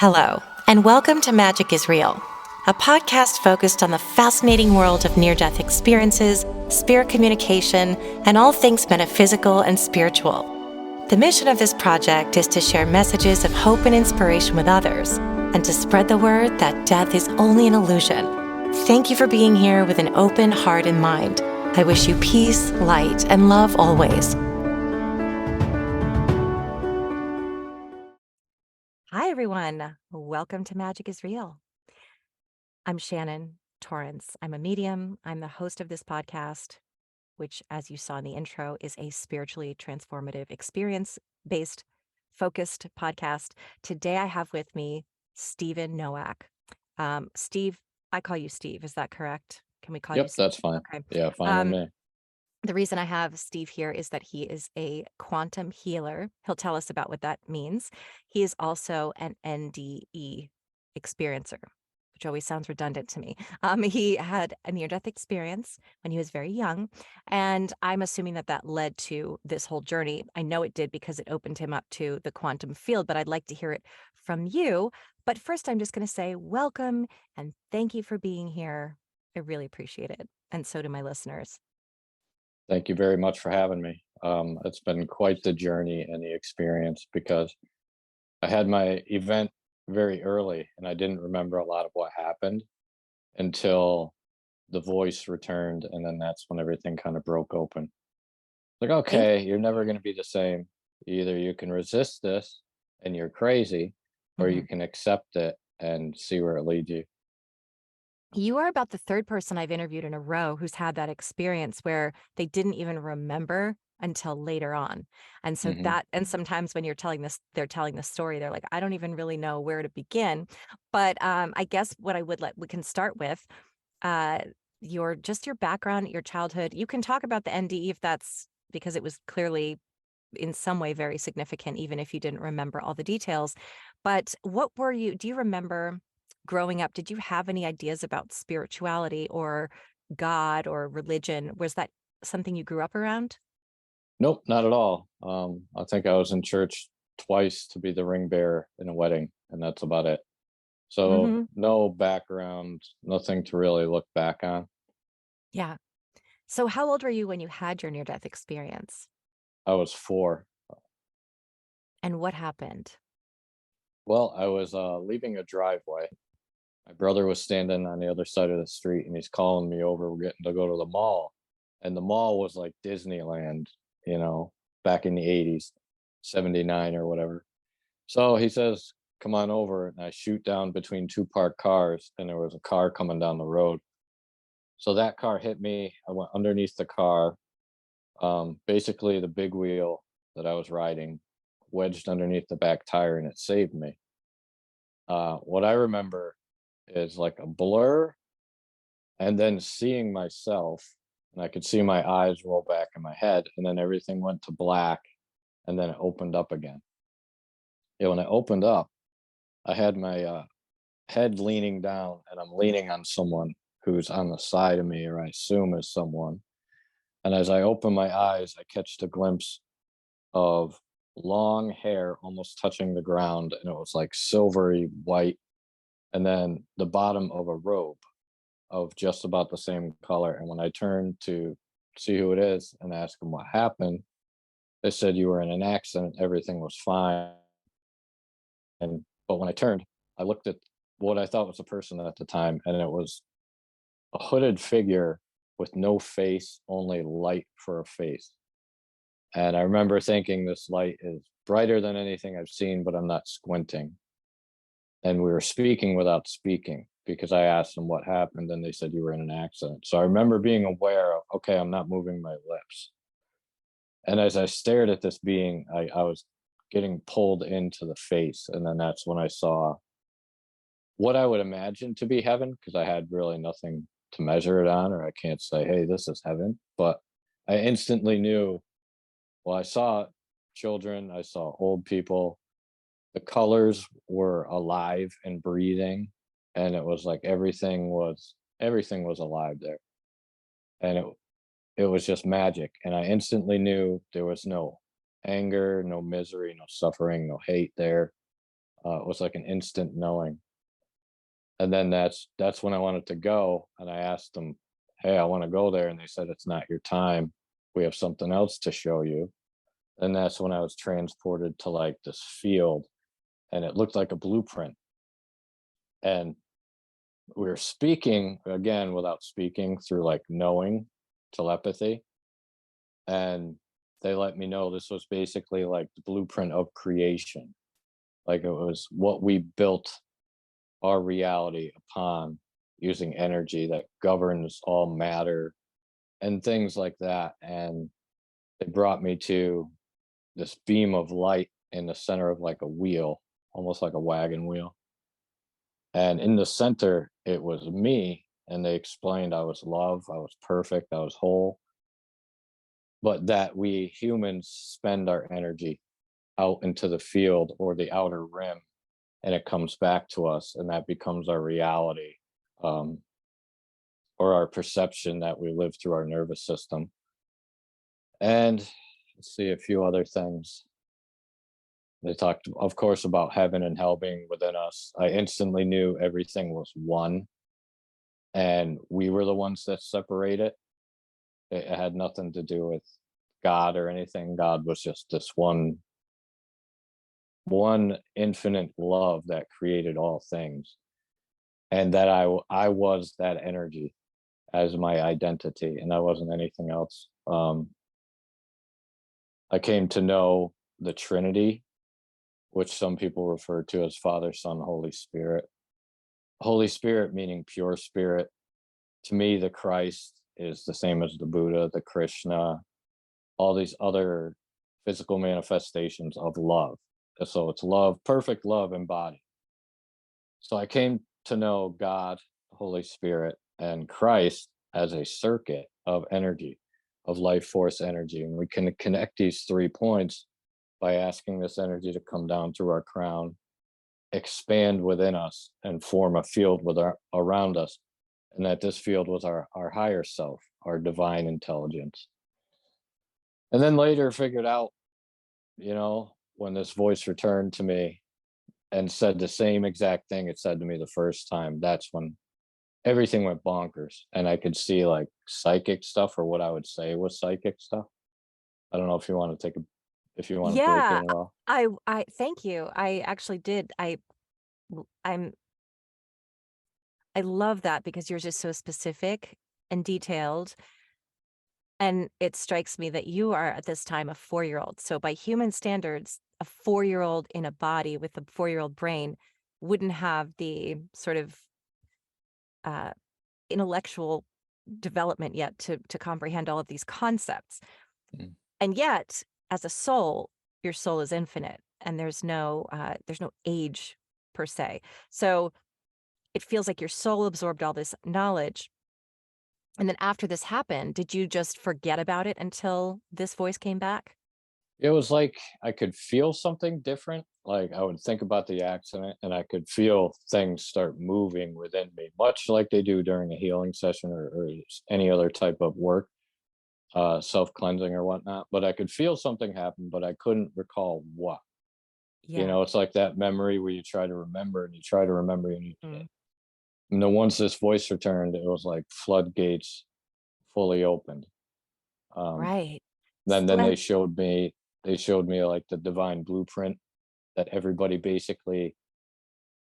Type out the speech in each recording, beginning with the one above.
Hello, and welcome to Magic is Real, a podcast focused on the fascinating world of near-death experiences, spirit communication, and all things metaphysical and spiritual. The mission of this project is to share messages of hope and inspiration with others, and to spread the word that death is only an illusion. Thank you for being here with an open heart and mind. I wish you peace, light, and love always. Hi, everyone. Welcome to Magic is Real. I'm Shannon Torrance. I'm a medium. I'm the host of this podcast, which, as you saw in the intro, is a spiritually transformative experience-based focused podcast. Today, I have with me Stephen Noack. Steve, I call you Steve. Is that correct? Can we call you Yep, Steve? that's fine. Okay. Yeah, fine with me. The reason I have Steve here is that he is a quantum healer. He'll tell us about what that means. He is also an NDE experiencer, which always sounds redundant to me. He had a near-death experience when he was very young, and I'm assuming that that led to this whole journey. I know it did because it opened him up to the quantum field, but I'd like to hear it from you. But first, I'm just going to say welcome and thank you for being here. I really appreciate it, and so do my listeners. Thank you very much for having me. It's been quite the journey and the experience because I had my event very early and I didn't remember a lot of what happened until the voice returned. And then that's when everything kind of broke open. Like, Thank okay, you're never going to be the same. Either you can resist this and you're crazy, or you Mhm. can accept it and see where it leads you. You are about the third person I've interviewed in a row who's had that experience where they didn't even remember until later on. And so Hmm. sometimes when they're telling the story, they're like, I don't even really know where to begin. But I guess what we can start with, uh, your background, your childhood. You can talk about the NDE if that's because it was clearly in some way very significant, even if you didn't remember all the details. But do you remember growing up? Did you have any ideas about spirituality or God or religion? Was that something you grew up around? Nope, not at all. I think I was in church twice to be the ring bearer in a wedding, and that's about it. So Hmm. no background, nothing to really look back on. Yeah. So how old were you when you had your near-death experience? I was 4. And what happened? Well, I was leaving a driveway. My brother was standing on the other side of the street, and he's calling me over. We're getting to go to the mall, and the mall was like Disneyland, you know, back in the '80s, '79 or whatever. So he says, "Come on over," and I shoot down between two parked cars, and there was a car coming down the road. So that car hit me. I went underneath the car. Basically, the big wheel that I was riding wedged underneath the back tire, and it saved me. What I remember is like a blur, and then seeing myself, and I could see my eyes roll back in my head, and then everything went to black, and then it opened up again. Yeah, when it opened up, I had my head leaning down, and I'm leaning on someone who's on the side of me, or I assume is someone. And as I open my eyes, I catch the glimpse of long hair almost touching the ground, and it was like silvery white, and then the bottom of a robe of just about the same color. And when I turned to see who it is and ask them what happened, they said you were in an accident, everything was fine. And but when I turned, I looked at what I thought was a person at the time, and it was a hooded figure with no face, only light for a face. And I remember thinking this light is brighter than anything I've seen, but I'm not squinting. And we were speaking without speaking because I asked them what happened and they said you were in an accident. So I remember being aware of, okay, I'm not moving my lips. And as I stared at this being, I was getting pulled into the face. And then that's when I saw what I would imagine to be heaven because I had really nothing to measure it on, or I can't say, hey, this is heaven. But I instantly knew, well, I saw children, I saw old people. The colors were alive and breathing, and it was like everything was alive there. And it was just magic. And I instantly knew there was no anger, no misery, no suffering, no hate there. It was like an instant knowing. And then that's when I wanted to go, and I asked them, "Hey, I want to go there," and they said, "It's not your time. We have something else to show you." And that's when I was transported to like this field, and it looked like a blueprint. And we were speaking again without speaking through like knowing telepathy. And they let me know this was basically like the blueprint of creation. Like it was what we built our reality upon using energy that governs all matter and things like that. And they brought me to this beam of light in the center of like a wheel, almost like a wagon wheel. And in the center, it was me. And they explained I was love, I was perfect, I was whole, but that we humans spend our energy out into the field or the outer rim, and it comes back to us, and that becomes our reality, um, or our perception that we live through our nervous system. And let's see a few other things. They talked, of course, about heaven and hell being within us. I instantly knew everything was one, and we were the ones that separate it. It had nothing to do with God or anything. God was just this one infinite love that created all things, and that I was that energy as my identity, and I wasn't anything else. I came to know the Trinity, which some people refer to as Father, Son, Holy Spirit. Holy Spirit meaning pure spirit. To me, the Christ is the same as the Buddha, the Krishna, all these other physical manifestations of love. So it's love, perfect love embodied. So I came to know God, Holy Spirit, and Christ as a circuit of energy, of life force energy. And we can connect these 3 points by asking this energy to come down through our crown, expand within us, and form a field around us. And that this field was our higher self, our divine intelligence. And then later figured out, when this voice returned to me and said the same exact thing it said to me the first time, that's when everything went bonkers. And I could see like psychic stuff, or what I would say was psychic stuff. I don't know if you want to if you want to break Yeah, in at all. I thank you. I actually did. I'm I love that because you're just so specific and detailed. And it strikes me that you are at this time a 4-year-old. So by human standards, a 4-year-old in a body with a 4-year-old brain wouldn't have the sort of uh, intellectual development yet to comprehend all of these concepts. Mm. And yet, as a soul, your soul is infinite, and there's no age per se. So it feels like your soul absorbed all this knowledge. And then after this happened, did you just forget about it until this voice came back? It was like I could feel something different. Like I would think about the accident and I could feel things start moving within me, much like they do during a healing session, or any other type of work, self cleansing or whatnot. But I could feel something happen, but I couldn't recall what. Yeah. It's like that memory where you try to remember and you try to remember, Mm. and then once this voice returned, it was like floodgates fully opened. Um, Right. then Slen they showed me like the divine blueprint that everybody basically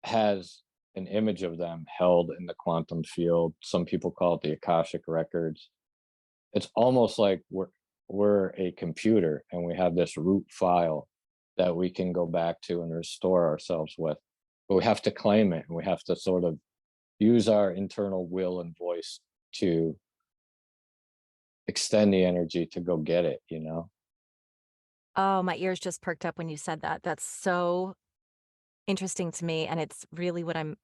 has an image of them held in the quantum field. Some people call it the Akashic records. It's almost like we're a computer, and we have this root file that we can go back to and restore ourselves with. But we have to claim it, and we have to sort of use our internal will and voice to extend the energy to go get it. Oh, my ears just perked up when you said that. That's so interesting to me, and it's really what I'm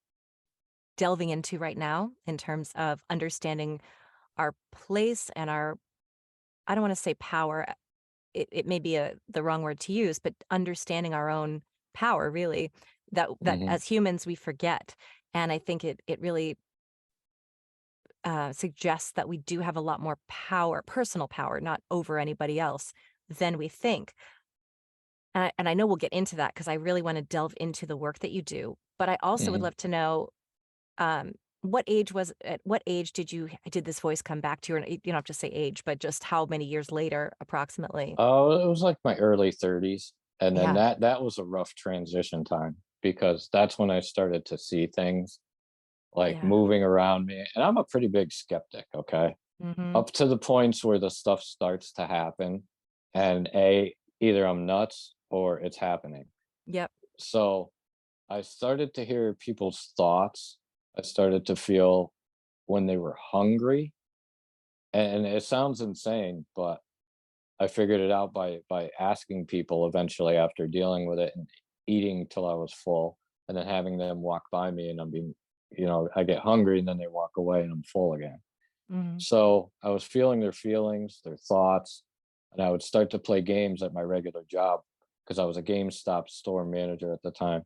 delving into right now in terms of understanding our place and our I don't wanna say power, it may be the wrong word to use, but understanding our own power really, that Hmm. as humans we forget. And I think it really suggests that we do have a lot more power, personal power, not over anybody else than we think. And I know we'll get into that because I really wanna delve into the work that you do, but I also would Mhm. love to know, um, at what age did this voice come back to you? And you don't have to say age, but just how many years later approximately? Oh, it was like my early 30s, and then Yeah, that was a rough transition time because that's when I started to see things, like, yeah. moving around me, and I'm a pretty big skeptic, okay? Mhm. Up to the points where the stuff starts to happen, and either I'm nuts or it's happening. Yep. So, I started to hear people's thoughts. I started to feel when they were hungry, and it sounds insane, but I figured it out by asking people eventually after dealing with it and eating till I was full, and then having them walk by me and I'm being I get hungry and then they walk away and I'm full again. Mhm. So I was feeling their feelings, their thoughts, and I would start to play games at my regular job because I was a GameStop store manager at the time.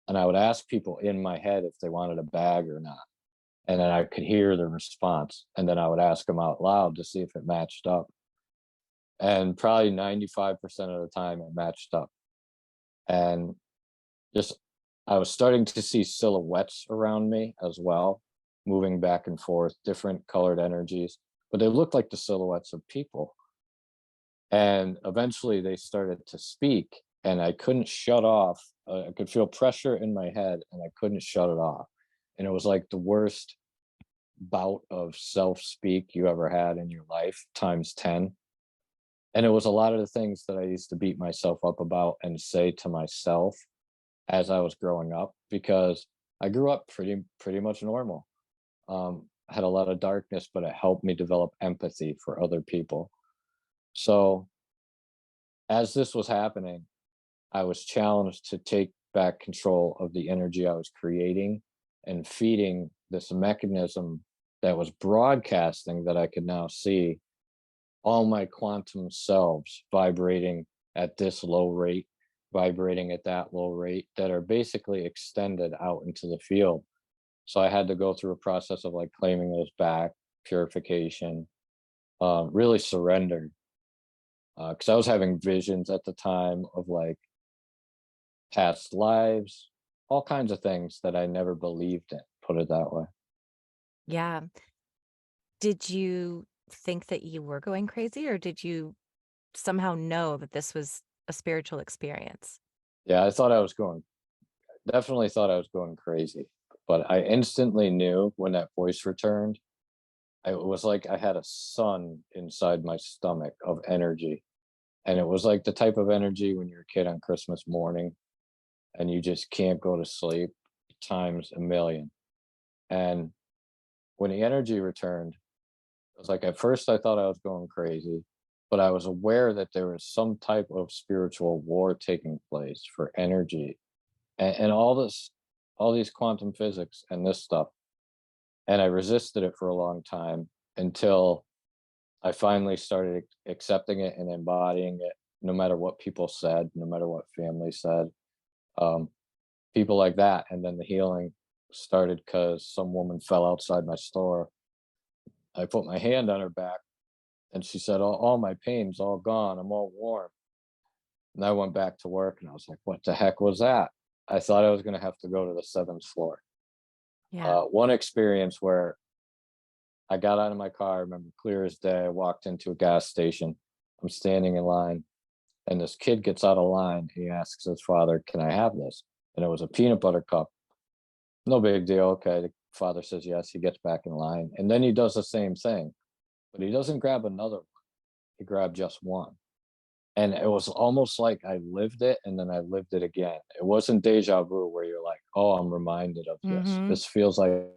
And I would ask people in my head if they wanted a bag or not. And then I could hear the response. And then I would ask them out loud to see if it matched up. And probably 95% of the time it matched up. And just I was starting to see silhouettes around me as well, moving back and forth, different colored energies, but they looked like the silhouettes of people. And eventually they started to speak, and I couldn't shut off. I could feel pressure in my head, and I couldn't shut it off. And it was like the worst bout of self speak you ever had in your life, times 10. And it was a lot of the things that I used to beat myself up about and say to myself as I was growing up because I grew up pretty much normal. Had a lot of darkness, but it helped me develop empathy for other people. So as this was happening, I was challenged to take back control of the energy I was creating and feeding this mechanism that was broadcasting that I could now see all my quantum selves vibrating at this low rate, vibrating at that low rate that are basically extended out into the field. So I had to go through a process of like claiming those back, purification, really surrender. Because I was having visions at the time of like past lives, all kinds of things that I never believed in, put it that way. Yeah. Did you think that you were going crazy, or did you somehow know that this was a spiritual experience? Yeah, I thought I was going, definitely thought I was going crazy. But I instantly knew when that voice returned. It was like I had a sun inside my stomach of energy. And it was like the type of energy when you're a kid on Christmas morning and you just can't go to sleep times a million. And when the energy returned, it was like at first I thought I was going crazy, but I was aware that there was some type of spiritual war taking place for energy and all these quantum physics and this stuff. And I resisted it for a long time until I finally started accepting it and embodying it, no matter what people said, no matter what family said, um, people like that. And then the healing started because some woman fell outside my store. I put my hand on her back and she said, all my pain's all gone. I'm all warm. And I went back to work and I was like, what the heck was that? I thought I was going to have to go to the seventh floor. Yeah. One experience where I got out of my car, I remember clear as day. I walked into a gas station. I'm standing in line, and this kid gets out of line. He asks his father, "Can I have this?" And it was a peanut butter cup. No big deal. Okay. The father says yes. He gets back in line, and then he does the same thing, but he doesn't grab another one. He grabbed just one. And it was almost like I lived it and then I lived it again. It wasn't deja vu where you're like, oh, I'm reminded of this. Mhm. This feels like,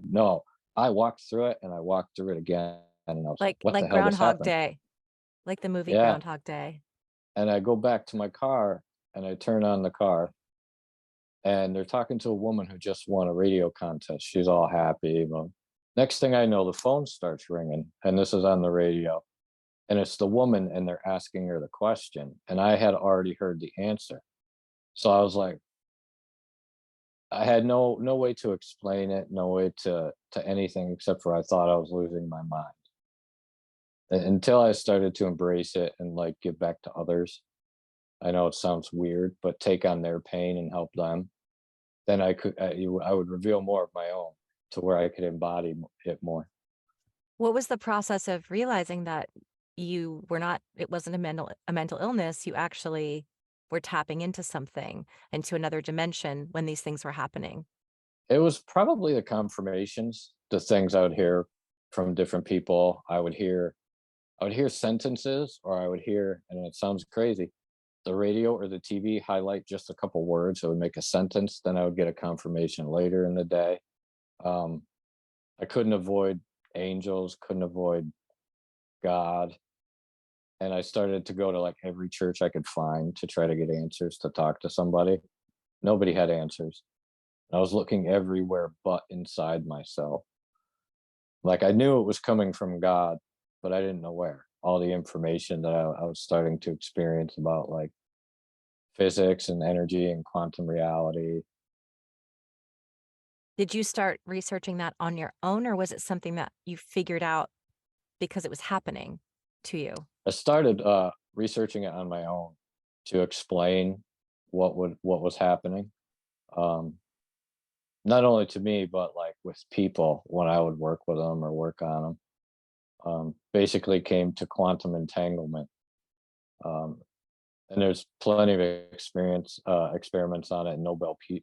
no, I walked through it and I walked through it again. And I was like, what the Like hell just Groundhog happened? Day, like the movie Yeah. Groundhog Day. And I go back to my car and I turn on the car and they're talking to a woman who just won a radio contest. She's all happy. Well, next thing I know, the phone starts ringing and this is on the radio. And it's the woman and they're asking her the question. And I had already heard the answer. So I was like, I had no way to explain it, no way to anything except for I thought I was losing my mind. Until I started to embrace it and like give back to others. I know it sounds weird, but take on their pain and help them, then I would reveal more of my own to where I could embody it more. What was the process of realizing that you were not it wasn't a mental illness, you actually were tapping into something, into another dimension when these things were happening? It was probably the confirmations, the things I would hear from different people. I would hear sentences, or I would hear, and it sounds crazy, the radio or the TV highlight just a couple words. It would make a sentence. Then I would get a confirmation later in the day. Um, I couldn't avoid angels, couldn't avoid God. And I started to go to like every church I could find to try to get answers to talk to somebody. Nobody had answers. I was looking everywhere but inside myself. Like I knew it was coming from God, but I didn't know where. All the information that I was starting to experience about like physics and energy and quantum reality. Did you start researching that on your own, or was it something that you figured out because it was happening to you? I started researching it on my own to explain what was happening. Um, Not only to me, but like with people when I would work with them or work on them. Basically came to quantum entanglement. Um, and there's plenty of experiments on it, and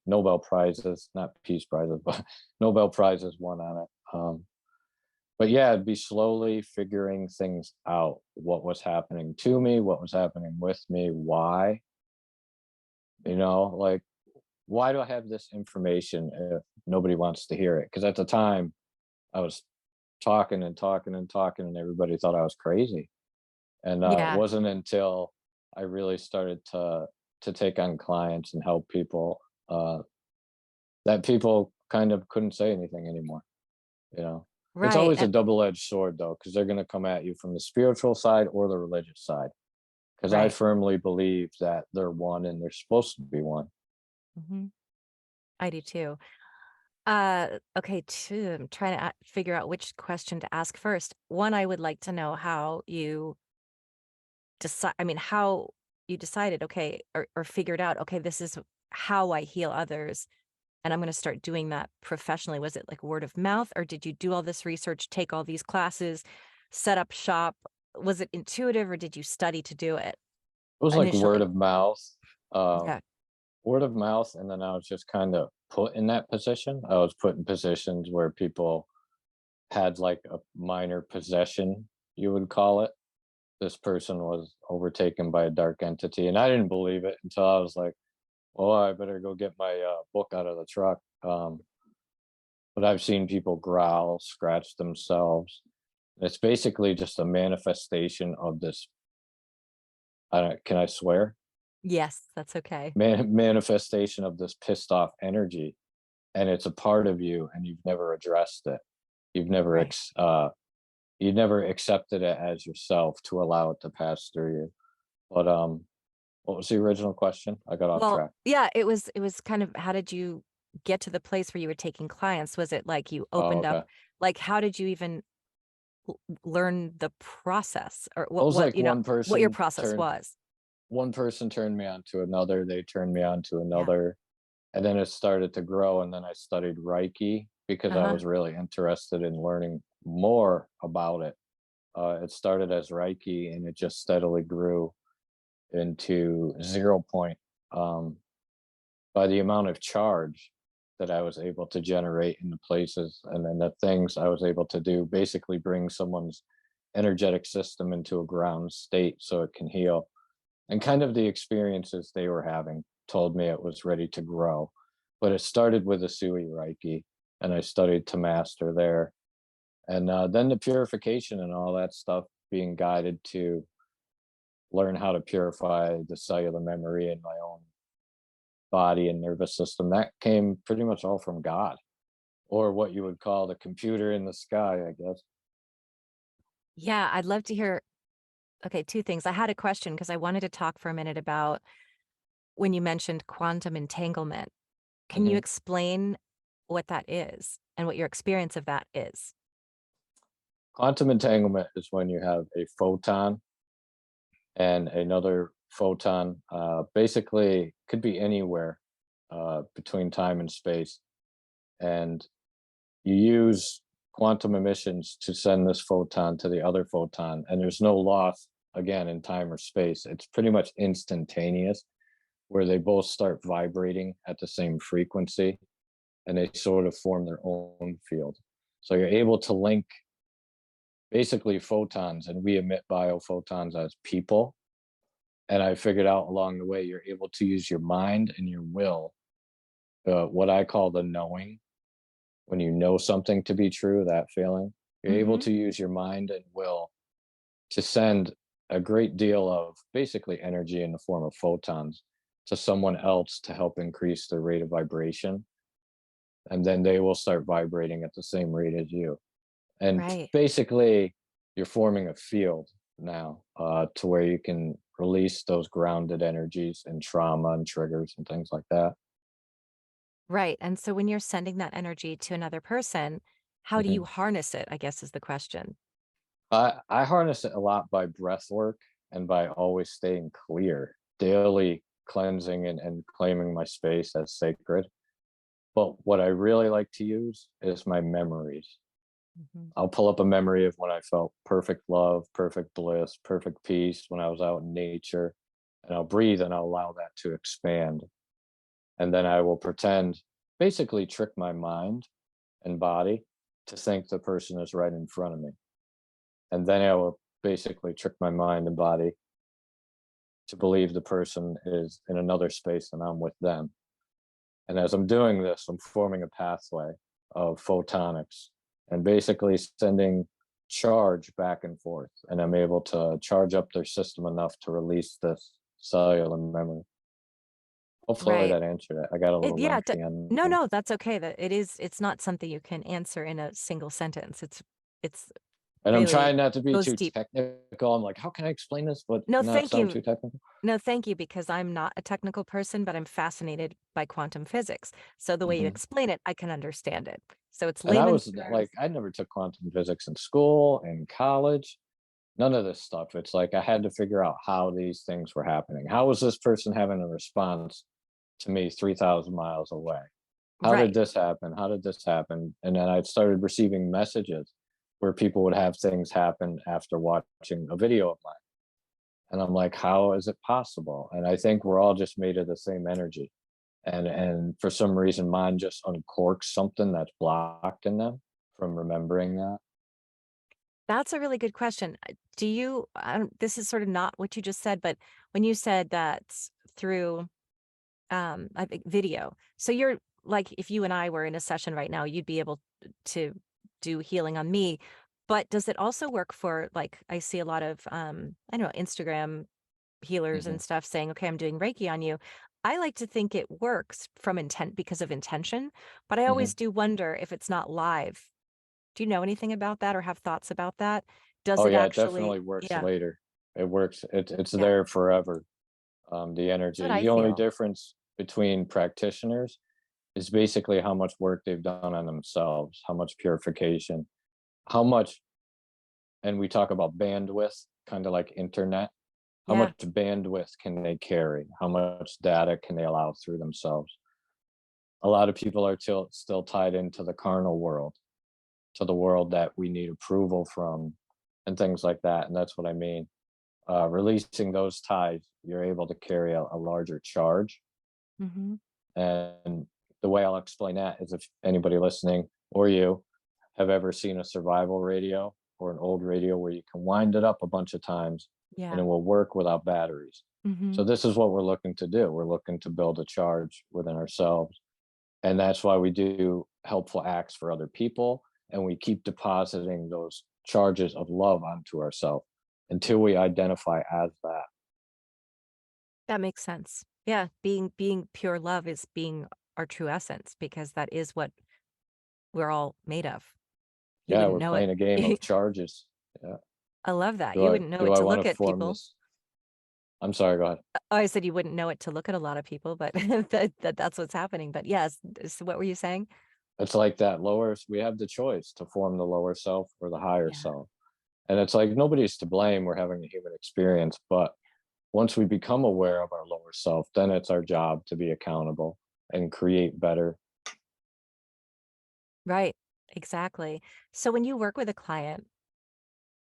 Nobel prizes, not peace prizes, but Nobel prizes won on it. But yeah, it'd be slowly figuring things out, what was happening to me, what was happening with me, why, like, why do I have this information if nobody wants to hear it? Because at the time I was talking and talking and talking, and everybody thought I was crazy. And it Yeah, wasn't until I really started to take on clients and help people, that people kind of couldn't say anything anymore. You know, it's right, always a double-edged sword though, because they're going to come at you from the spiritual side or the religious side. Because I right. firmly believe that they're one and they're supposed to be one. Mhm. I do too. Okay, 2, I'm trying to figure out which question to ask first. One, I would like to know how you how you decided, okay, or figured out, okay, this is how I heal others, and I'm gonna start doing that professionally. Was it like word of mouth, or did you do all this research, take all these classes, set up shop? Was it intuitive, or did you study to do it It was like initially? uh, Okay. word of mouth, and then I was just kind of put in that position. I was put in positions where people had like a minor possession, you would call it. This person was overtaken by a dark entity, and I didn't believe it until I was like, "Well, I better go get my book out of the truck." But I've seen people growl, scratch themselves. It's basically just a manifestation of this. I don't, can I swear? Yes, that's okay. Manifestation of this pissed off energy, and it's a part of you, and you've never addressed it. You've never Right. you never accepted it as yourself to allow it to pass through you. But what was the original question? I got off Well, track. yeah, it was kind of how did you get to the place where you were taking clients? Was it like you Oh, opened up okay. like, how did you even learn the process or It was like what your process was? one person turned me on to another, they turned me on to Yeah. another, and then it started to grow, and then I studied Reiki because I Uh-huh. was really interested in learning more about it. It started as Reiki, and it just steadily grew into 0 point, um, by the amount of charge that I was able to generate in the places, and then the things I was able to do, basically bring someone's energetic system into a ground state so it can heal. And kind of the experiences they were having told me it was ready to grow. But it started with the Sui Reiki, and I studied to master there. And then the purification and all that stuff, being guided to learn how to purify the cellular memory in my own body and nervous system, that came pretty much all from God, or what you would call the computer in the sky, I guess. Yeah, I'd love to hear okay, 2 things. I had a question because I wanted to talk for a minute about when you mentioned quantum entanglement. Can you Mhm. explain what that is and what your experience of that is? Quantum entanglement is when you have a photon and another photon. Basically, could be anywhere between time and space, and you use quantum emissions to send this photon to the other photon, and there's no loss again in time or space. It's pretty much instantaneous, where they both start vibrating at the same frequency, and they sort of form their own field. So you're able to link basically photons, and we emit biophotons as people. And I figured out along the way, you're able to use your mind and your will, what I call the knowing. When you know something to be true, that feeling, you're able Mm-hmm. to use your mind and will to send a great deal of basically energy in the form of photons to someone else to help increase their rate of vibration. And then they will start vibrating at the same rate as you. And Right. basically, you're forming a field now to where you can release those grounded energies and trauma and triggers and things like that. Right. And so when you're sending that energy to another person, how do you Mhm. harness it? I guess is the question. I harness it a lot by breath work and by always staying clear, daily cleansing and claiming my space as sacred. But what I really like to use is my memories. Mhm. I'll pull up a memory of when I felt perfect love, perfect bliss, perfect peace when I was out in nature, and I'll breathe and I'll allow that to expand. And then I will pretend, basically trick my mind and body to think the person is right in front of me. And then I will basically trick my mind and body to believe the person is in another space and I'm with them. And as I'm doing this, I'm forming a pathway of photonics and basically sending charge back and forth. And I'm able to charge up their system enough to release this cellular memory. Hopefully Right. that answered it. I got a It, little yeah. lengthy on No, there. no, that's okay. That it is. It's not something you can answer in a single sentence. It's And I'm really trying not to be goes too deep. technical. I'm like, how can I explain this but No, not thank sound you. too technical? No, thank you, because I'm not a technical person, but I'm fascinated by quantum physics. So the way you Mhm. explain it, I can understand it. So it's And I layman's was like, terms. I never took quantum physics in school, in college, none of this stuff. It's like I had to figure out how these things were happening. How was this person having a response to me 3,000 miles away? How did Right. this happen? How did this happen? And then I started receiving messages where people would have things happen after watching a video of mine. And I'm like, how is it possible? And I think we're all just made of the same energy. And for some reason mine just uncorks something that's blocked in them from remembering that. That's a really good question. Do you, this is sort of not what you just said, but when you said that through I think video. So you're like, if you and I were in a session right now, you'd be able to do healing on me. But does it also work for, like, I see a lot of I don't know, Instagram healers Mhm. and stuff saying, okay, I'm doing Reiki on you. I like to think it works from intent because of intention, but I always Mhm. do wonder if it's not live. Do you know anything about that or have thoughts about that? Does Oh it yeah, it actually, definitely works yeah, later. It works. It's yeah, there forever. The that's what energy. I The only feel. difference between practitioners is basically how much work they've done on themselves, how much purification, how much, and we talk about bandwidth, kind of like internet. How Yeah. much bandwidth can they carry? How much data can they allow through themselves? A lot of people are still tied into the carnal world, to the world that we need approval from, and things like that. And that's what I mean. Releasing those ties, you're able to carry a larger charge. Hmm. And the way I'll explain that is if anybody listening or you have ever seen a survival radio or an old radio where you can wind it up a bunch of times and it Yeah. will work without batteries. Hmm. So this is what we're looking to do. We're looking to build a charge within ourselves. And that's why we do helpful acts for other people. And we keep depositing those charges of love onto ourselves until we identify as that. That makes sense. Yeah, being pure love is being our true essence because that is what we're all made of. You Yeah, wouldn't we're know it. playing a game of charges. Yeah. I love that. Do You I wouldn't know do it I to want look to at form people. this? I'm sorry, go ahead. Oh, I said you wouldn't know it to look at a lot of people, but that's what's happening. But yes, so what were you saying? It's like that lower, we have the choice to form the lower self or the higher Yeah. self. And it's like nobody's to blame. We're having a human experience, but once we become aware of our lower self, then it's our job to be accountable and create better. Right. Exactly. So when you work with a client,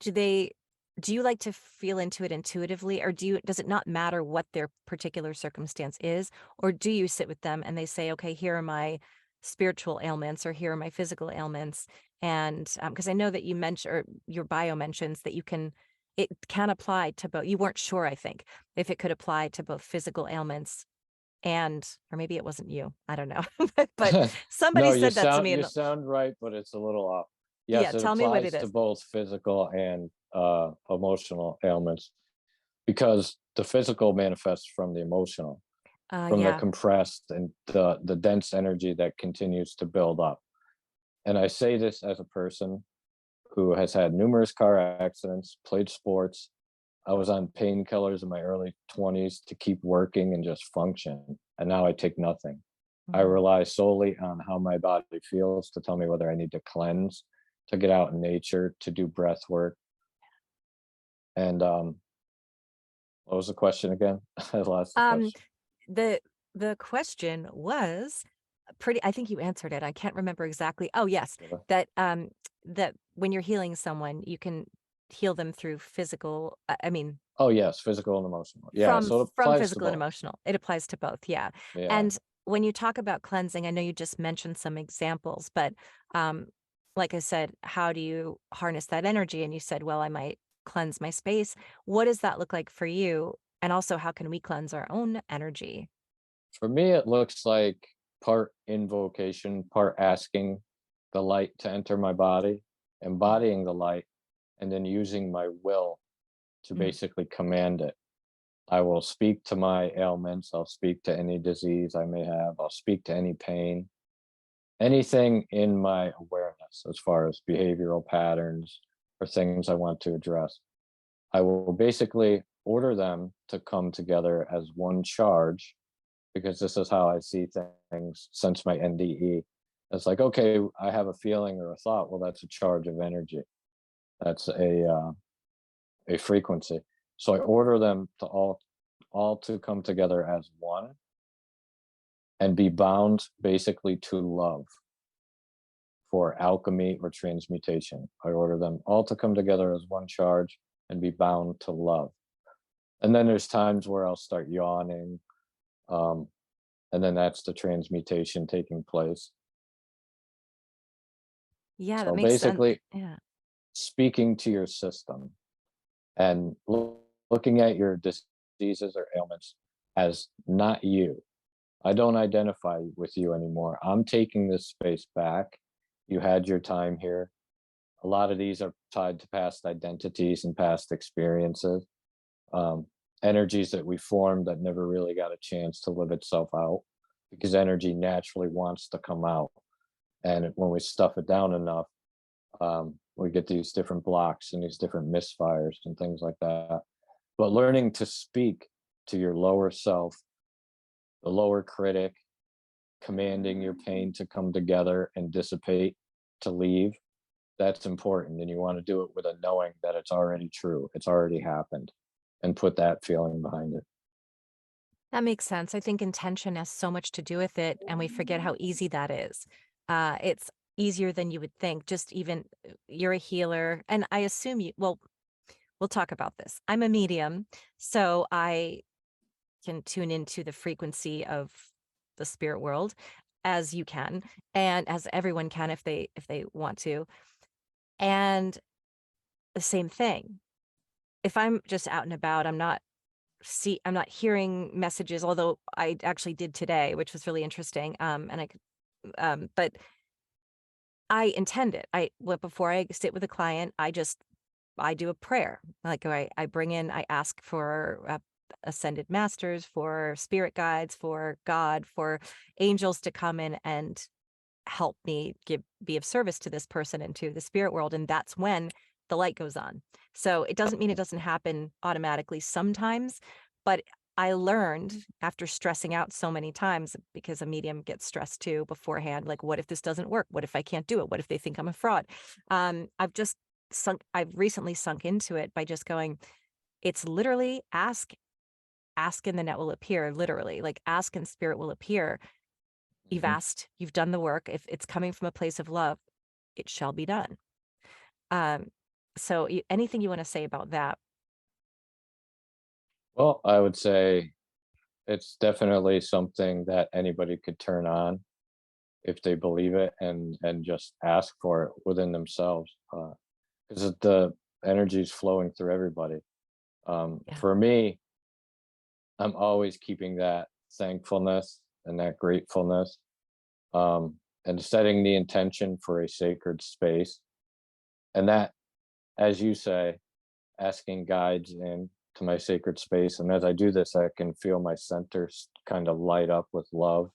do they do you like to feel into it intuitively, or does it not matter what their particular circumstance is, or do you sit with them and they say, okay, here are my spiritual ailments, or here are my physical ailments? And because I know that you mentioned, or your bio mentions that it can apply to both. You weren't sure, I think, if it could apply to both physical ailments and, or maybe it wasn't you, I don't know. But No, somebody said that to me you in the, sound right, but it's a little off. yeah, Yes, it tell me what it applies to is. both physical and emotional ailments, because the physical manifests from the emotional, from the Yeah. compressed and the dense energy that continues to build up. And I say this as a person who has had numerous car accidents, played sports. I was on painkillers in my early 20s to keep working and just function. And now I take nothing. I Mhm. rely solely on how my body feels to tell me whether I need to cleanse, to get out in nature, to do breath work. And what was the question again? I lost the Um, question. the the question was pretty, I think you answered it. I can't remember exactly. Oh, yes, Did I? that that when you're healing someone, you can heal them through physical, I mean, Oh, yes, physical and emotional. Yeah, so it from applies to physical and both. emotional. It applies to both, yeah. Yeah. And when you talk about cleansing, I know you just mentioned some examples, but um, like I said, how do you harness that energy? And you said, well, I might cleanse my space. What does that look like for you? And also, how can we cleanse our own energy? For me, it looks like part invocation, part asking the light to enter my body, Mm, embodying the light, and then using my will to mm. basically command it. I will speak to my ailments. I'll speak to any disease I may have. I'll speak to any pain, anything in my awareness as far as behavioral patterns or things I want to address. I will basically order them to come together as one charge, because this is how I see things since my NDE. It's like, okay, I have a feeling or a thought. Well, that's a charge of energy. That's a frequency. So I order them to all to come together as one and be bound basically to love for alchemy or transmutation. I order them all to come together as one charge and be bound to love. And then there's times where I'll start yawning, um, and then that's the transmutation taking place. Yeah, that So makes sense. basically, Yeah. speaking to your system and looking at your diseases or ailments as not you. I don't identify with you anymore. I'm taking this space back. You had your time here. A lot of these are tied to past identities and past experiences, um, energies that we formed that never really got a chance to live itself out, because energy naturally wants to come out. And when we stuff it down enough, we get these different blocks and these different misfires and things like that. But learning to speak to your lower self, the lower critic, commanding your pain to come together and dissipate, to leave, that's important. And you want to do it with a knowing that it's already true, it's already happened, and put that feeling behind it. That makes sense. I think intention has so much to do with it, and we forget how easy that is. It's easier than you would think. Just even you're a healer, and I assume you. Well, we'll talk about this. I'm a medium, so I can tune into the frequency of the spirit world, as you can, and as everyone can if they want to. And the same thing. If I'm just out and about, I'm not hearing messages, although I actually did today, which was really interesting. And I could, but I intend it. Before I sit with a client, I do a prayer. Like I bring in, I ask for ascended masters, for spirit guides, for God, for angels to come in and help me be of service to this person and to the spirit world. And that's when the light goes on. So it doesn't mean it doesn't happen automatically sometimes, but I learned after stressing out so many times, because a medium gets stressed too beforehand, like, what if this doesn't work? What if I can't do it? What if they think I'm a fraud? I've recently sunk into it by just going, it's literally ask. ask and the net will appear, literally. Like ask and spirit will appear. You've Mhm. asked, you've done the work. If it's coming from a place of love, it shall be done. Um, so anything you want to say about that? Well, I would say it's definitely something that anybody could turn on if they believe it and just ask for it within themselves, because the energy is flowing through everybody. Yeah. For me, I'm always keeping that thankfulness and that gratefulness, and setting the intention for a sacred space. And that, as you say, asking guides in to my sacred space. And as I do this, I can feel my center kind of light up with love,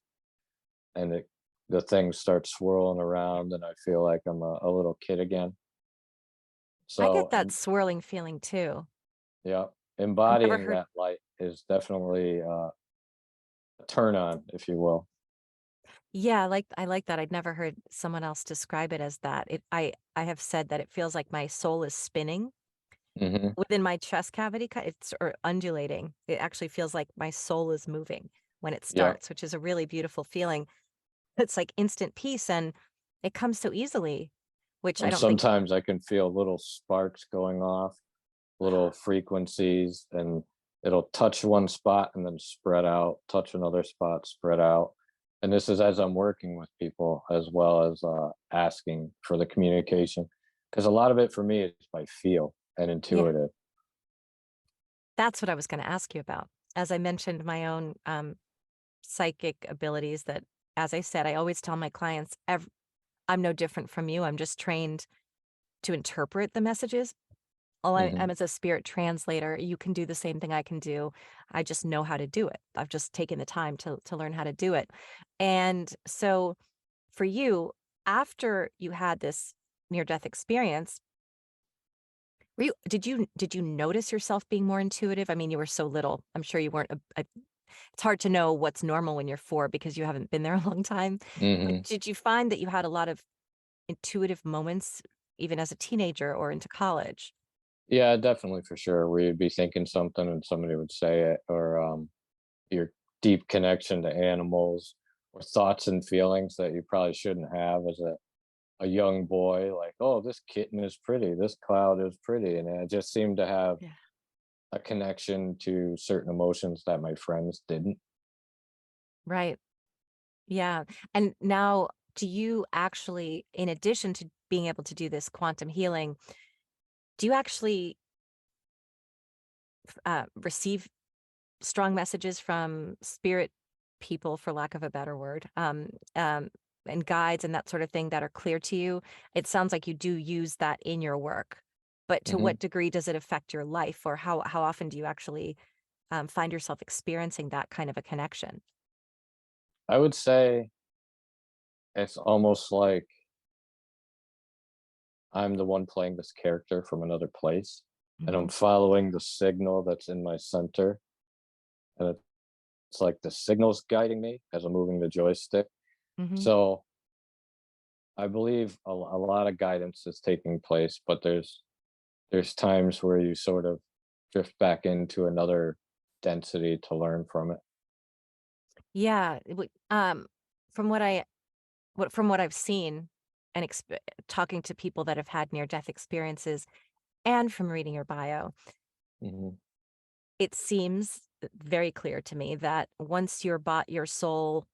and the things start swirling around, and I feel like I'm a little kid again. I get So, that swirling feeling too. yeah, I've never embodying heard. that light is definitely a turn on, if you will. Yeah, I like that. I'd never heard someone else describe it as that. I have said that it feels like my soul is spinning Hmm. within my chest cavity. It's or undulating. It actually feels like my soul is moving when it Yeah. starts, which is a really beautiful feeling. It's like instant peace and it comes so easily, which I And don't think. sometimes I can feel little sparks going off, little Ah, frequencies, and it'll touch one spot and then spread out, touch another spot, spread out. And this is as I'm working with people as well as asking for the communication. Because a lot of it for me is by feel and yeah, intuitive. that's what I was going to ask you about. As I mentioned, my own psychic abilities that, as I said, I always tell my clients, I'm no different from you. I'm just trained to interpret the messages. Hmm. I'm as a spirit translator. You can do the same thing I can do. I just know how to do it. I've just taken the time to learn how to do it. And so for you, after you had this near death experience, did you notice yourself being more intuitive? I mean, you were so little. I'm sure you weren't it's hard to know what's normal when you're 4 because you haven't been there a long time. But Hmm. did you find that you had a lot of intuitive moments even as a teenager or into college? Yeah, definitely for sure. We'd be thinking something and somebody would say it, or your deep connection to animals, or thoughts and feelings that you probably shouldn't have as a young boy, like, oh, this kitten is pretty, this cloud is pretty. And I just seemed to have Yeah. a connection to certain emotions that my friends didn't. Right. Yeah. And now, do you actually, in addition to being able to do this quantum healing, do you actually receive strong messages from spirit people, for lack of a better word, and guides and that sort of thing that are clear to you? It sounds like you do use that in your work, but to Hmm. what degree does it affect your life, or how often do you actually find yourself experiencing that kind of a connection? I would say it's almost like I'm the one playing this character from another place, and I'm Hmm. following the signal that's in my center. And it's like the signal's guiding me as I'm moving the joystick. Hmm. So I believe a lot of guidance is taking place, but there's times where you sort of drift back into another density to learn from it. Yeah, from what I've seen and talking to people that have had near death experiences, and from reading your bio, Mhm. it seems very clear to me that once your soul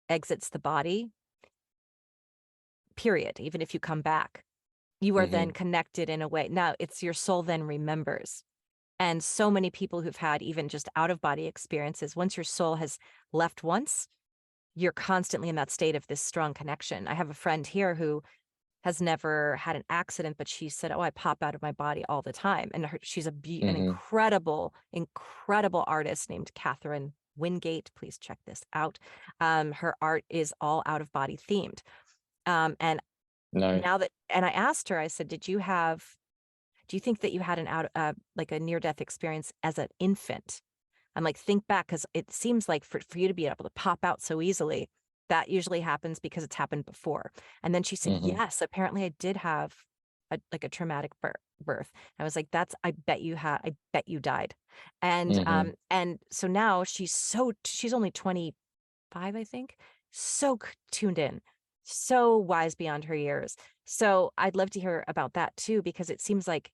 exits the body, period, even if you come back, you are then Mhm. connected in a way. Now, it's your soul then remembers. And so many people who've had even just out of body experiences, once your soul has left once, you're constantly in that state of this strong connection. I have a friend here who has never had an accident, but she said, "Oh, I pop out of my body all the time." And she's an Mhm. incredible, incredible artist named Catherine Wingate. Please check this out. Her art is all out of body themed. And Nice. now that, and I asked her, I said, do you think that you had like a near death experience as an infant? I'm like, think back, because it seems like for you to be able to pop out so easily, that usually happens because it's happened before. And then she said, Mhm. yes, apparently I did have like a traumatic birth. birth. I was like, that's, I bet you died. Hmm. And so now she's only 25, I think. So tuned in, so wise beyond her years. So I'd love to hear about that too, because it seems like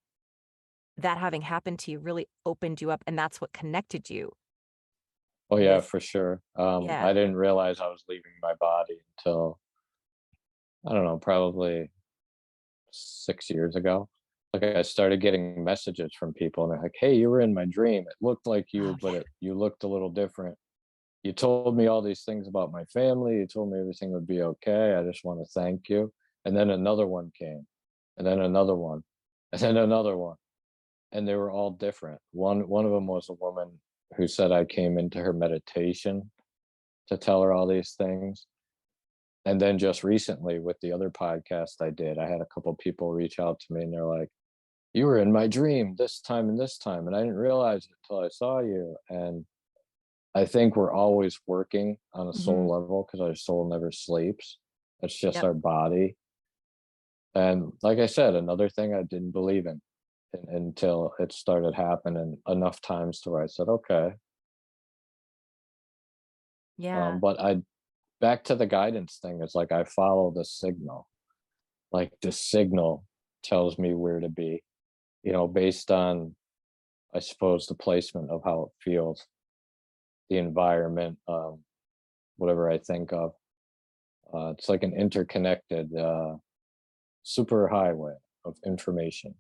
that having happened to you really opened you up, and that's what connected you Oh yeah, with, for sure. yeah. I didn't realize I was leaving my body until I don't know, probably 6 years ago. Like I started getting messages from people, and they're like, "Hey, you were in my dream. It looked like Oh you, but yeah. you looked a little different. You told me all these things about my family. You told me everything would be okay. I just want to thank you." And then another one came, and then another one, and then another one, and they were all different. One of them was a woman who said I came into her meditation to tell her all these things. And then just recently with the other podcast I did, I had a couple people reach out to me and they're like, "You were in my dream this time and this time, and I didn't realize it until I saw you." And I think we're always working on a soul Hmm. level because our soul never sleeps. It's just Yep. our body. And like I said, another thing I didn't believe in until it started happening enough times to where I said, okay. Yeah. But I back to the guidance thing, it's like I follow the signal. Like the signal tells me where to be, based on, I suppose, the placement of how it feels, the environment, whatever I think of. It's like an interconnected super highway of information,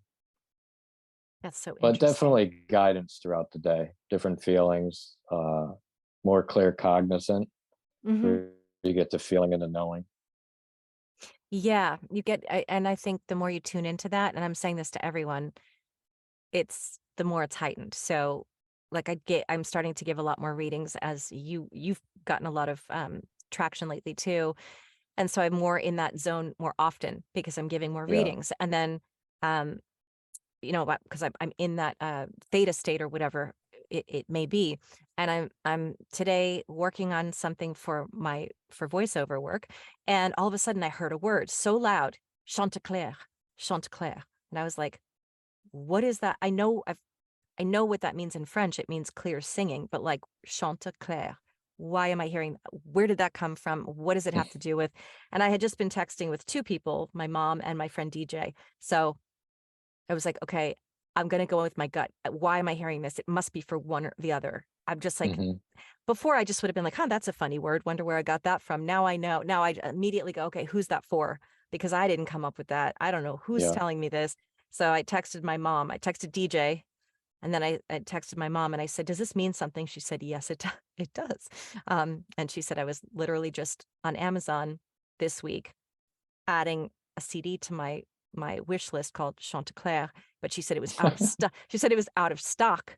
That's so but interesting. definitely guidance throughout the day, different feelings, more clear cognizant, Hmm. where you get the feeling and the knowing. Yeah, and I think the more you tune into that, and I'm saying this to everyone, it's the more it's heightened. So, like, I'm starting to give a lot more readings, as you've gotten a lot of traction lately too, and so I'm more in that zone more often because I'm giving more Yeah. readings, and then um, because I'm in that theta state or whatever it may be, and I'm today working on something for voiceover work, and all of a sudden I heard a word so loud, Chanticleer, Chanticleer, and I was like, what is that? I know what that means in French. It means clear singing, but like Chanticleer. Why am I hearing? Where did that come from? What does it have to do with? And I had just been texting with two people, my mom and my friend DJ. So I was like, okay, I'm going to go with my gut. Why am I hearing this? It must be for one or the other. I'm just like, Hmm. before I just would have been like, huh, that's a funny word. Wonder where I got that from. Now I know. Now I immediately go, okay, who's that for? Because I didn't come up with that. I don't know who's Yeah. telling me this. So I texted my mom. I texted DJ, and then I texted my mom and I said, does this mean something? She said, yes, it does. And she said, I was literally just on Amazon this week adding a CD to my wish list called Chanticleer, but she said it was out of stock. She said it was out of stock,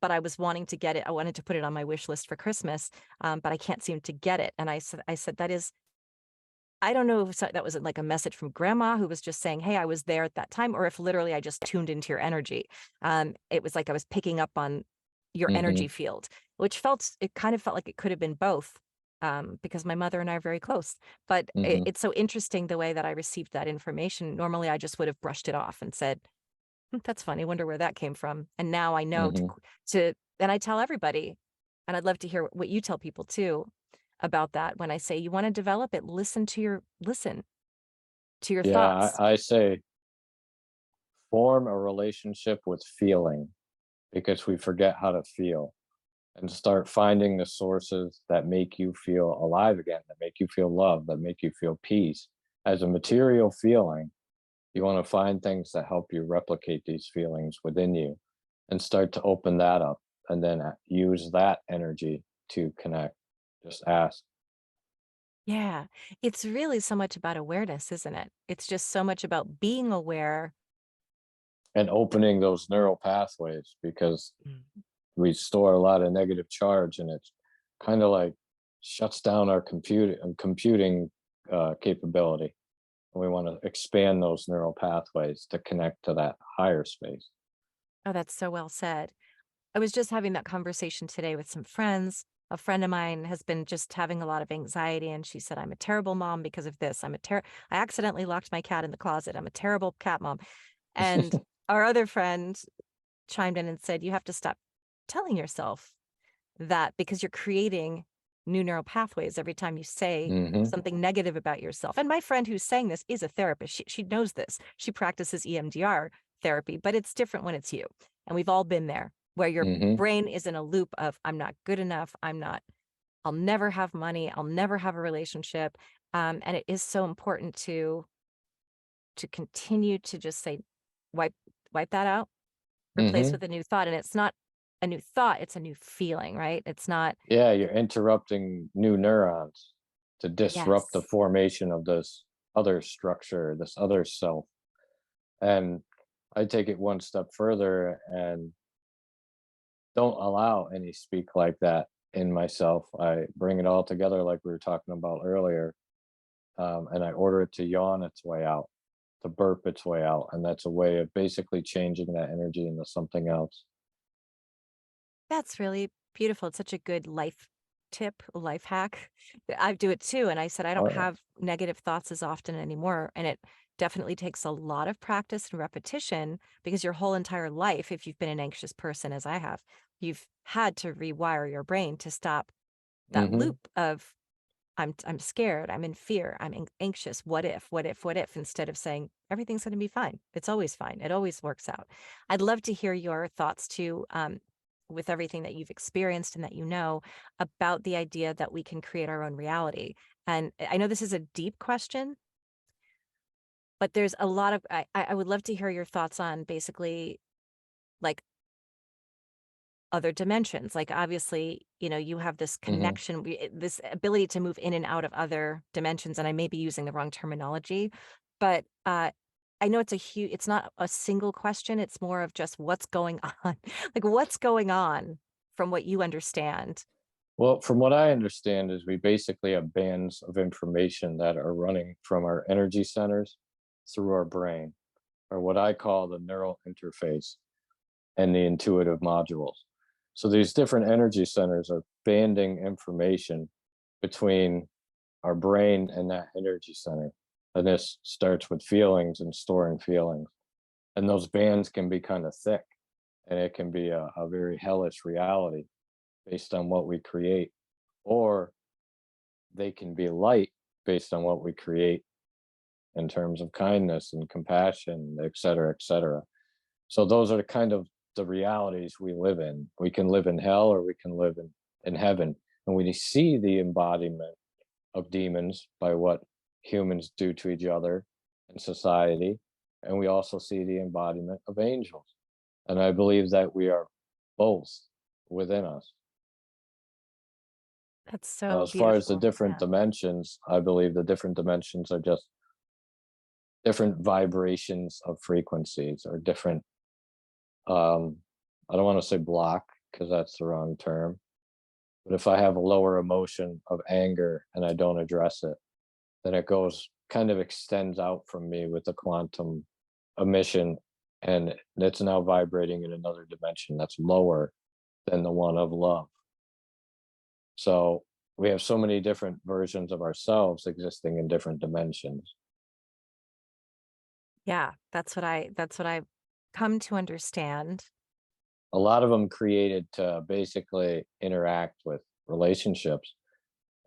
but I was wanting to get it. I wanted to put it on my wish list for Christmas, but I can't seem to get it. And I said that is. I don't know if that was like a message from grandma who was just saying, hey, I was there at that time, or if literally I just tuned into your energy. It was like I was picking up on your energy Hmm. field, which it kind of felt like it could have been both, because my mother and I are very close. But Hmm. it's so interesting the way that I received that information. Normally, I just would have brushed it off and said, that's funny. Wonder where that came from. And now I know Hmm. and I tell everybody, and I'd love to hear what you tell people too about that. When I say you want to develop it, listen to your Yeah, thoughts. I say form a relationship with feeling because we forget how to feel, and start finding the sources that make you feel alive again, that make you feel love, that make you feel peace. As a material feeling, you want to find things that help you replicate these feelings within you and start to open that up, and then use that energy to connect. Just ask. Yeah. It's really so much about awareness, isn't it? It's just so much about being aware. And opening those neural pathways, because Mm. we store a lot of negative charge, and it's kind of like shuts down our computing capability. And we want to expand those neural pathways to connect to that higher space. Oh, that's so well said. I was just having that conversation today with some friends. A friend of mine has been just having a lot of anxiety, and she said, I'm a terrible mom because of this. I accidentally locked my cat in the closet. I'm a terrible cat mom. And our other friend chimed in and said, "You have to stop telling yourself that because you're creating new neural pathways every time you say Hmm. something negative about yourself." And my friend who's saying this is a therapist. She knows this. She practices EMDR therapy, but it's different when it's you. And we've all been there where your Hmm. brain is in a loop of I'm not good enough, I'll never have money, I'll never have a relationship. And it is so important to continue to just say, wipe wipe that out, replace Hmm. with a new thought. And it's not a new thought, it's a new feeling, right? It's not, Yeah, you're interrupting new neurons to disrupt the yes. formation of this other structure, this other self. And I take it one step further and don't allow any speak like that in myself. I bring it all together like we were talking about earlier, and I order it to yawn its way out, to burp its way out, and that's a way of basically changing that energy into something else. That's really beautiful. It's such a good life tip, life hack. I do it too. And I said, I Oh don't yeah. have negative thoughts as often anymore. And it definitely takes a lot of practice and repetition because your whole entire life, if you've been an anxious person, as I have, you've had to rewire your brain to stop that Hmm. loop of I'm scared, I'm in fear, anxious. What if? What if? What if? Instead of saying everything's going to be fine. It's always fine. It always works out. I'd love to hear your thoughts too, with everything that you've experienced and that you know about the idea that we can create our own reality. And I know this is a deep question, but there's a lot of I would love to hear your thoughts on basically like other dimensions. Like, obviously, you have this Hmm. connection, this ability to move in and out of other dimensions, and I may be using the wrong terminology, but, I know it's not a single question, it's more of just what's going on. Like, what's going on from what you understand? Well, from what I understand, is we basically have bands of information that are running from our energy centers through our brain, or what I call the neural interface and the intuitive modules. So these different energy centers are banding information between our brain and that energy center. And this starts with feelings and storing feelings. And those bands can be kind of thick, and it can be a very hellish reality based on what we create, or they can be light based on what we create in terms of kindness and compassion, et cetera, et cetera. So those are the kind of the realities we live in. We can live in hell or we can live in heaven. And we see the embodiment of demons by what humans do to each other in society. And we also see the embodiment of angels. And I believe that we are both within us. That's so As far as the beautiful. different Yeah. dimensions, I believe the different dimensions are just different vibrations of frequencies, or different, um, I don't want to say block because that's the wrong term. But if I have a lower emotion of anger and I don't address it, then it goes kind of extends out from me with the quantum emission, and it's now vibrating in another dimension that's lower than the one of love. So we have so many different versions of ourselves existing in different dimensions. Yeah, that's what I come to understand. A lot of them created to basically interact with relationships,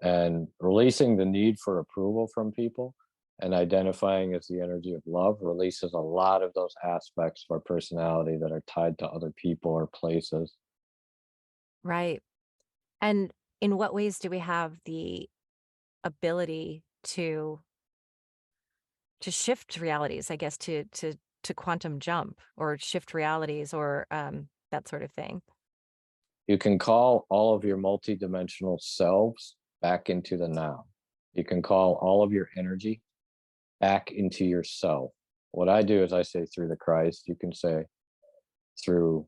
and releasing the need for approval from people and identifying as the energy of love releases a lot of those aspects of our personality that are tied to other people or places. Right. And in what ways do we have the ability to shift realities, I guess, to quantum jump or shift realities or, that sort of thing? You can call all of your multidimensional selves back into the now. You can call all of your energy back into yourself. What I do is I say through the Christ. You can say through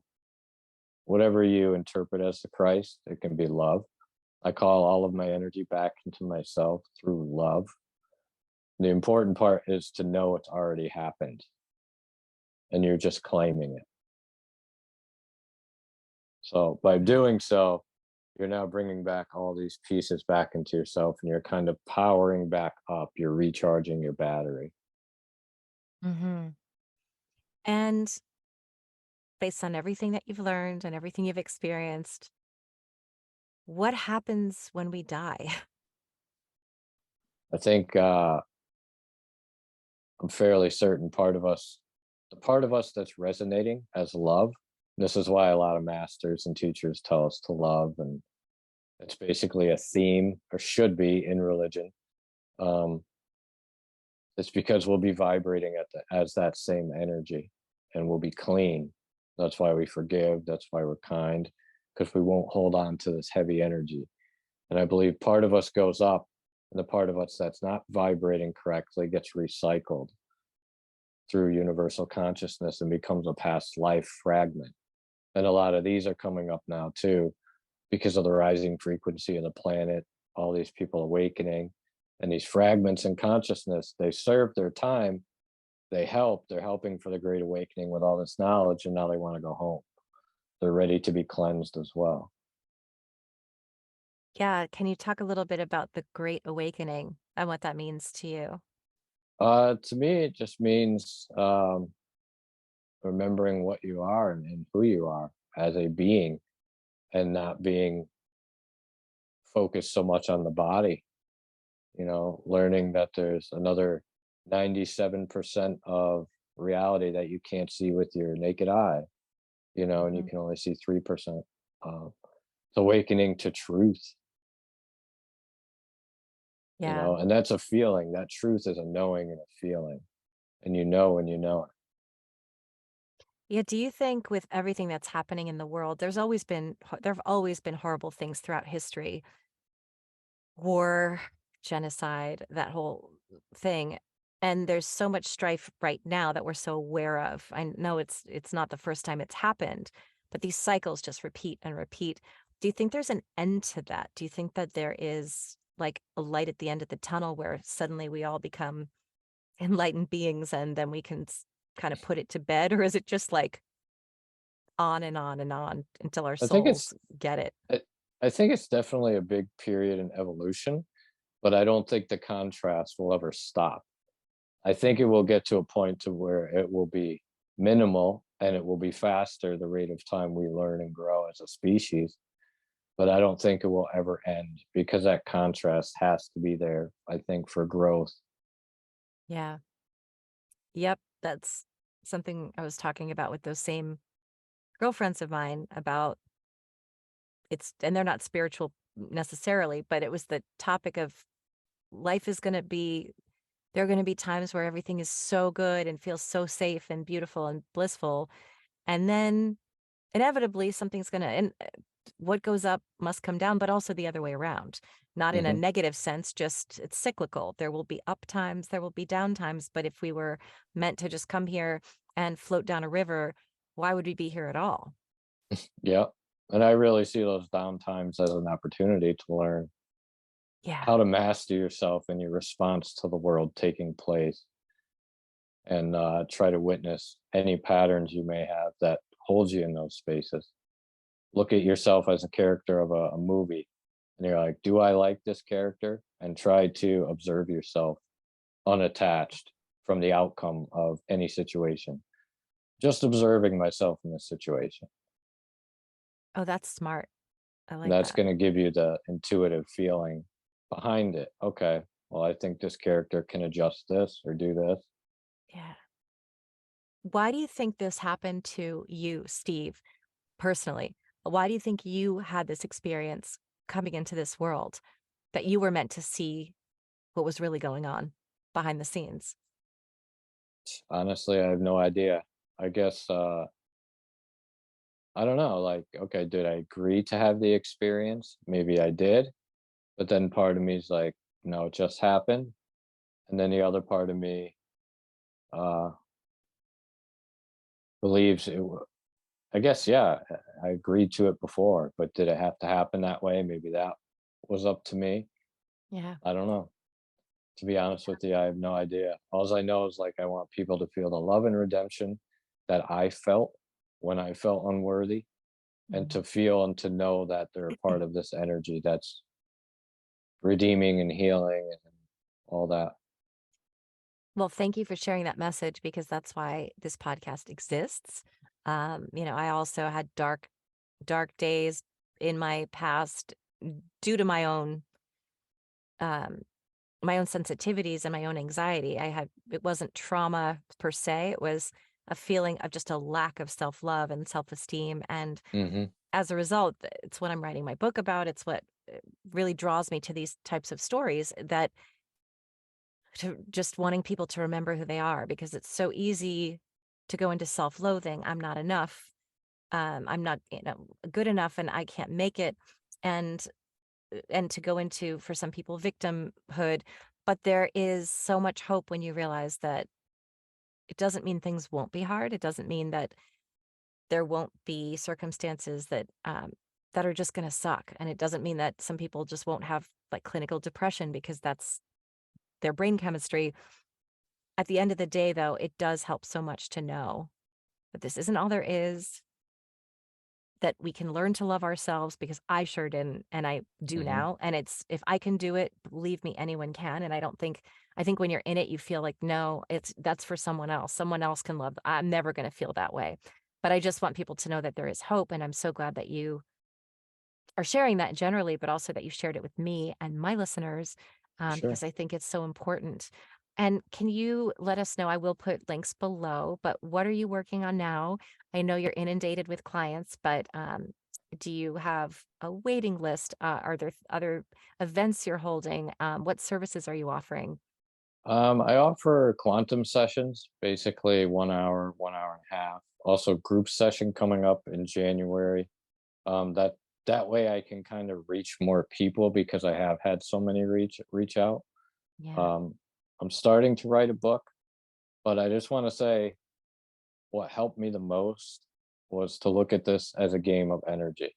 whatever you interpret as the Christ. It can be love. I call all of my energy back into myself through love. The important part is to know it's already happened and you're just claiming it. So by doing so, you're now bringing back all these pieces back into yourself, and you're kind of powering back up. You're recharging your battery. Mhm. And based on everything that you've learned and everything you've experienced, what happens when we die? I think I'm fairly certain the part of us that's resonating as love. This is why a lot of masters and teachers tell us to love, and it's basically a theme, or should be, in religion. Um, it's because we'll be vibrating as that same energy, and we'll be clean. That's why we forgive. That's why we're kind, because we won't hold on to this heavy energy. And I believe part of us goes up, and the part of us that's not vibrating correctly gets recycled through universal consciousness and becomes a past life fragment. And a lot of these are coming up now too, because of the rising frequency of the planet, all these people awakening, and these fragments in consciousness, they served their time, they're helping for the great awakening with all this knowledge, and now they want to go home. They're ready to be cleansed as well. Yeah, can you talk a little bit about the Great Awakening and what that means to you? To me, it just means remembering what you are and who you are as a being, and not being focused so much on the body. Learning that there's another 97% of reality that you can't see with your naked eye, and you Mhm. can only see 3%. It's awakening to truth, Yeah. and that's a feeling. That truth is a knowing and a feeling, and you know when you know it. Yeah, do you think with everything that's happening in the world, there've always been horrible things throughout history, war, genocide, that whole thing. And there's so much strife right now that we're so aware of. I know it's not the first time it's happened, but these cycles just repeat and repeat. Do you think there's an end to that? Do you think that there is like a light at the end of the tunnel where suddenly we all become enlightened beings and then we can kind of put it to bed? Or is it just like on and on and on until our I think souls get it? I, I think it's definitely a big period in evolution, but I don't think the contrast will ever stop. I think it will get to a point to where it will be minimal, and it will be faster the rate of time we learn and grow as a species. But I don't think it will ever end, because that contrast has to be there, I think, for growth. Yeah. Yep. That's something I was talking about with those same girlfriends of mine about and they're not spiritual necessarily, but it was the topic of life is going to be, there are going to be times where everything is so good and feels so safe and beautiful and blissful. And then inevitably something's going to, and what goes up must come down, but also the other way around. Not in a Hmm. negative sense, just it's cyclical. There will be up times, there will be down times. But if we were meant to just come here and float down a river, why would we be here at all? Yeah. And I really see those down times as an opportunity to learn Yeah. how to master yourself in your response to the world taking place, and try to witness any patterns you may have that hold you in those spaces. Look at yourself as a character of a movie, and you're like, do I like this character? And try to observe yourself unattached from the outcome of any situation. Just observing myself in this situation. Oh, that's smart. I And like that's that. going to give you the intuitive feeling behind it. Okay, well, I think this character can adjust this or do this. Yeah. Why do you think this happened to you, Steve, personally? Why do you think you had this experience coming into this world that you were meant to see what was really going on behind the scenes? Honestly, I have no idea. I guess I don't know. Like, okay, did I agree to have the experience? Maybe I did, but then part of me is like, no, it just happened. And then the other part of me uh, believes I guess, yeah, I agreed to it before, but did it have to happen that way? Maybe that was up to me. Yeah. I don't know. To be honest with you, I have no idea. All I know is, like, I want people to feel the love and redemption that I felt when I felt unworthy, and Mm. to feel and to know that they're a part of this energy that's redeeming and healing and all that. Well, thank you for sharing that message because that's why this podcast exists. I also had dark days in my past due to um, my own sensitivities and my own anxiety. It wasn't trauma per se, it was a feeling of just a lack of self-love and self-esteem. And Hmm. as a result, it's what I'm writing my book about. It's what really draws me to these types of stories that to just wanting people to remember who they are because it's so easy to go into self-loathing. I'm not enough. I'm not, good enough and I can't make it. And and to go into for some people victimhood, but there is so much hope when you realize that it doesn't mean things won't be hard. It doesn't mean that there won't be circumstances that are just going to suck, and it doesn't mean that some people just won't have like clinical depression because that's their brain chemistry. At the end of the day, though, it does help so much to know that this isn't all there is, that we can learn to love ourselves because I sure didn't and I do Hmm. now. And it's if I can do it, believe me, anyone can. And I think when you're in it, you feel like, no, that's for someone else. Someone else can love. I'm never going to feel that way. But I just want people to know that there is hope. And I'm so glad that you are sharing that generally, but also that you shared it with me and my listeners, Sure. because I think it's so important. And can you let us know? I will put links below, but what are you working on now? I know you're inundated with clients, but do you have a waiting list? Are there other events you're holding? What services are you offering? I offer quantum sessions, basically 1 hour, 1 hour and a half. Also, group session coming up in January. That way I can kind of reach more people because I have had so many reach out. Yeah. Um, I'm starting to write a book, but I just want to say what helped me the most was to look at this as a game of energy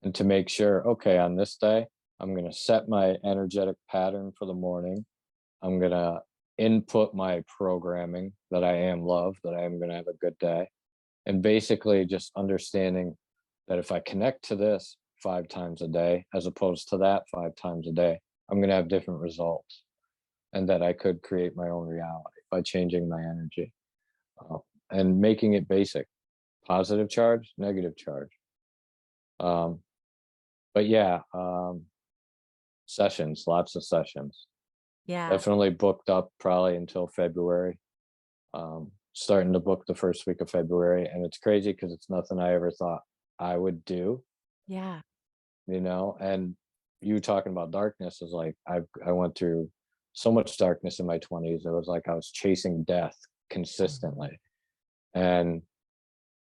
and to make sure, okay, on this day, I'm going to set my energetic pattern for the morning. I'm going to input my programming that I am love, that I am going to have a good day. And basically just understanding that if I connect to this 5 times a day, as opposed to that 5 times a day, I'm going to have different results and that I could create my own reality by changing my energy uh, and making it basic positive charge, negative charge. Um, but yeah, sessions, lots of sessions. Yeah. Definitely booked up probably until February. Starting to book the first week of February, and it's crazy because it's nothing I ever thought I would do, Yeah. And you talking about darkness is like I went through so much darkness in my 20s. It was like I was chasing death Mhm. consistently. And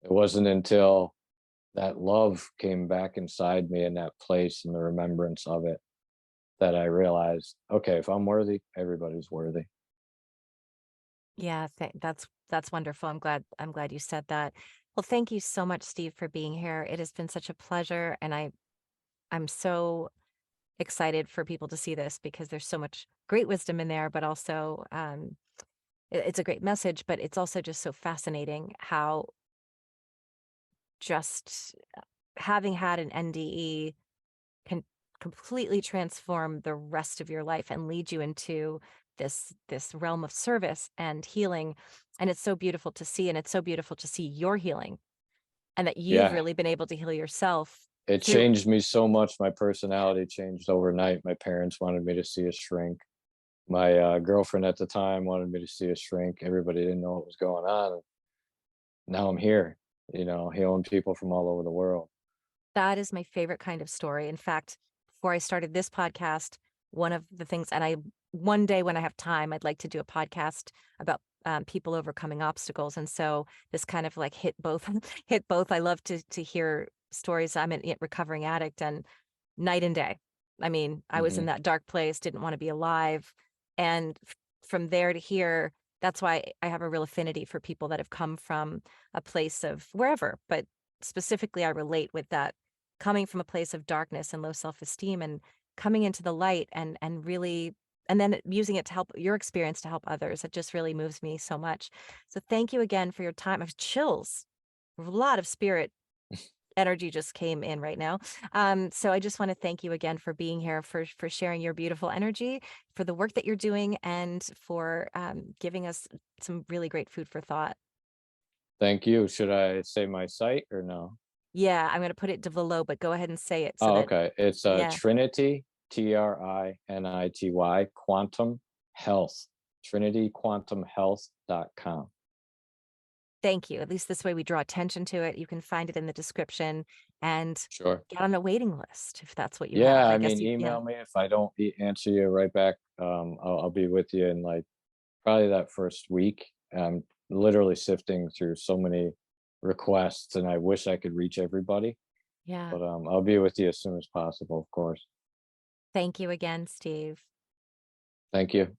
it wasn't until that love came back inside me in that place and the remembrance of it that I realized, okay, if I'm worthy, everybody's worthy. Yeah, that's wonderful. I'm glad you said that. Well, thank you so much, Steve, for being here. It has been such a pleasure, and I'm so excited for people to see this because there's so much great wisdom in there, but also it's a great message. But it's also just so fascinating how just having had an NDE can completely transform the rest of your life and lead you into this realm of service and healing. And it's so beautiful to see, and it's so beautiful to see your healing and that you've Yeah, really been able to heal yourself it through changed me so much. My personality changed overnight. My parents wanted me to see a shrink. My girlfriend at the time wanted me to see a shrink. Everybody didn't know what was going on. Now I'm here, healing people from all over the world. that is my favorite kind of story. In fact, before I started this podcast, one of the things, and I one day when I have time, I'd like to do a podcast about people overcoming obstacles. And so this kind of like hit both, hit both. I love to hear stories. I'm a recovering addict, and night and day. I mean, I was in Hmm. that dark place, didn't want to be alive, and from there to here. That's why I have a real affinity for people that have come from a place of wherever, but specifically, I relate with that coming from a place of darkness and low self-esteem and coming into the light and really and then using it to help your experience to help others. It just really moves me so much. So thank you again for your time. I have chills. A lot of spirit energy just came in right now. So I just want to thank you again for being here, for sharing your beautiful energy, for the work that you're doing, and for giving us some really great food for thought. Thank you. Should I say my site or no? Yeah, I'm gonna put it below, but go ahead and say it so Oh, that okay. It's yeah. Trinity, Trinity, Quantum Health, trinityquantumhealth.com. Thank you. At least this way we draw attention to it. You can find it in the description and Sure. get on a waiting list if that's what you Yeah, have. I I guess mean, you yeah. email me if I don't answer you right back. I'll be with you in like probably that first week. I'm literally sifting through so many requests, and I wish I could reach everybody. Yeah. But I'll be with you as soon as possible, of course. Thank you again, Steve. Thank you.